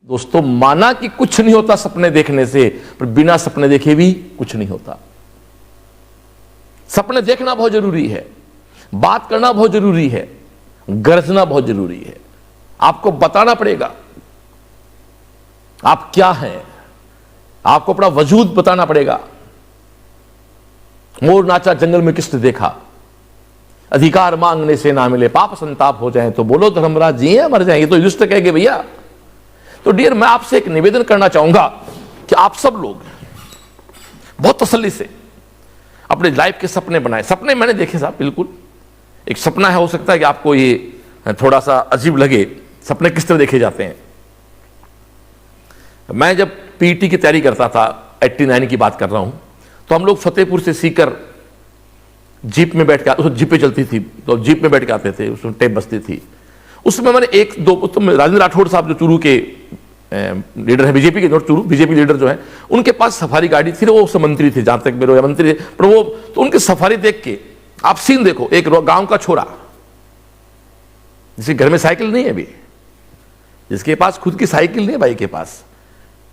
दोस्तों, माना कि कुछ नहीं होता सपने देखने से, पर बिना सपने देखे भी कुछ नहीं होता। सपने देखना बहुत जरूरी है, बात करना बहुत जरूरी है, गरजना बहुत जरूरी है। आपको बताना पड़ेगा आप क्या हैं, आपको अपना वजूद बताना पड़ेगा। मोर नाचा जंगल में किसने देखा, अधिकार मांगने से ना मिले पाप संताप हो जाए, तो बोलो धर्मराज जी हैं मर जाए, ये तो युष्ट कहेंगे भैया। तो डियर, मैं आपसे एक निवेदन करना चाहूंगा कि आप सब लोग बहुत तसल्ली से अपने लाइफ के सपने बनाएं। सपने मैंने देखे साहब, बिल्कुल एक सपना है, हो सकता है कि आपको ये थोड़ा सा अजीब लगे, सपने किस तरह देखे जाते हैं। मैं जब पीटी की तैयारी करता था, 89 की बात कर रहा हूं, तो हम लोग फतेहपुर से सीकर जीप में बैठ के, उस जीपें चलती थी तो जीप में बैठ के आते थे, उसमें टेप बजती थी। उसमें मैंने एक दो, राजेंद्र राठौड़ साहब जो चूरू के लीडर है, बीजेपी के, नॉट चूरू, बीजेपी लीडर जो है, उनके पास सफारी गाड़ी थी, वो मंत्री थे जहां तक मेरे मंत्री थे, पर वो तो उनकी सफारी देख के आप सीन देखो, एक गांव का छोरा जिसके घर में साइकिल नहीं है अभी, जिसके पास खुद की साइकिल नहीं है भाई के पास,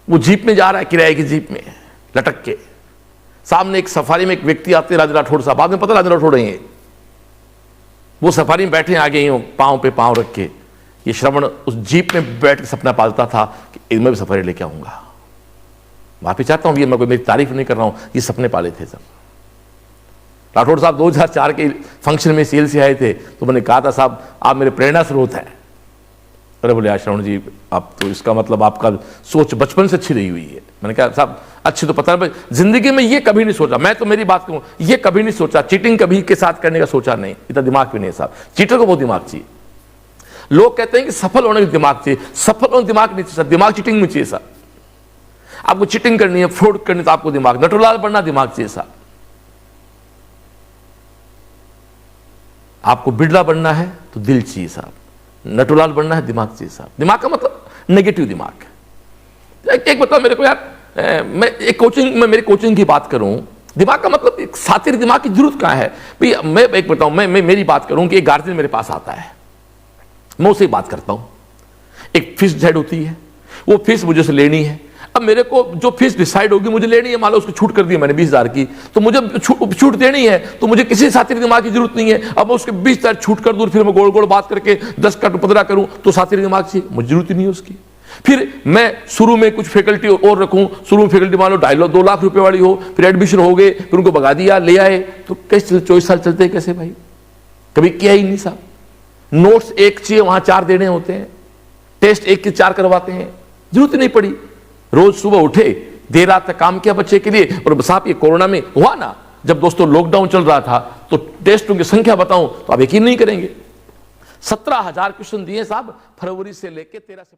वो जीप में जा रहा है, किराए की जीप में लटक के। सामने एक सफारी में एक व्यक्ति आते हैं, राजेंद्र राठौड़ साहब, बाद में पता राजेंद्र राठौड़ हैं, वो सफारी में बैठे आगे ही पांव पे पांव रख के। ये श्रवण उस जीप में बैठ के सपना पालता था कि मैं भी सफारी लेके आऊंगा। माफी चाहता हूं, ये मैं कोई मेरी तारीफ नहीं कर रहा हूं, ये सपने पाले थे सब। राठौड़ साहब 2004 के फंक्शन में सीएल से आए थे, तो मैंने कहा था साहब आप मेरे प्रेरणा स्रोत हैं। अरे बोले श्रवण जी, आप तो इसका मतलब आपका सोच बचपन से अच्छी रही हुई है। मैंने कहा साहब अच्छी तो पता नहीं, जिंदगी में ये कभी नहीं सोचा, मैं तो मेरी बात कहूं, ये कभी नहीं सोचा, चीटिंग कभी के साथ करने का सोचा नहीं, इतना दिमाग भी नहीं साहब। चीटर को बहुत दिमाग चाहिए। लोग कहते हैं कि सफल होने का दिमाग चाहिए, सफल होने दिमाग नहीं चाहिए, दिमाग चीटिंग में चाहिए साहब। आपको चीटिंग करनी है, फ्रॉड करनी, तो आपको दिमाग, नटुलाल बनना दिमाग चाहिए साहब। आपको बिरला बनना है तो दिल चाहिए साहब, नटुलाल बनना है दिमाग चाहिए साहब। दिमाग का मतलब नेगेटिव दिमाग। एक बताओ मेरे को यार, मैं एक कोचिंग में, मेरी कोचिंग की बात करूं, दिमाग का मतलब एक साथी दिमाग की जरूरत कहां है भाई। मैं एक बताऊं, मैं मेरी बात करूं कि एक गार्जियन मेरे पास आता है, मैं उससे बात करता हूं। एक फीस डिसाइड होती है, वो फीस मुझे से लेनी है। अब मेरे को जो फीस डिसाइड होगी मुझे लेनी है, मान लो उसको छूट कर दी मैंने 20,000 की, तो मुझे छूट देनी है, तो मुझे किसी साथी दिमाग की जरूरत नहीं है। अब मैं उसके 20,000 छूट कर दूं, फिर मैं गोल गोल बात करके 10 का 15 करूं, तो साथी दिमाग चाहिए, मुझे जरूरत ही नहीं है उसकी। फिर मैं शुरू में कुछ फैकल्टी और रखूं, शुरू में फैकल्टी मान लो 2 लाख रुपए वाली हो, फिर एडमिशन हो गए, फिर उनको भगा दिया, ले आए, तो कैसे 24 साल चलते हैं कैसे भाई? कभी किया ही नहीं साहब। नोट्स 1 चाहिए, वहां 4 देने होते हैं, टेस्ट 1 के 4 करवाते हैं, जरूरत नहीं पड़ी। रोज सुबह उठे, देर रात तक काम किया बच्चे के लिए। और साहब ये कोरोना में हुआ ना, जब दोस्तों लॉकडाउन चल रहा था, तो टेस्टों की संख्या बताऊं तो आप यकीन नहीं करेंगे, 17,000 क्वेश्चन दिए साहब, फरवरी से लेके 13 से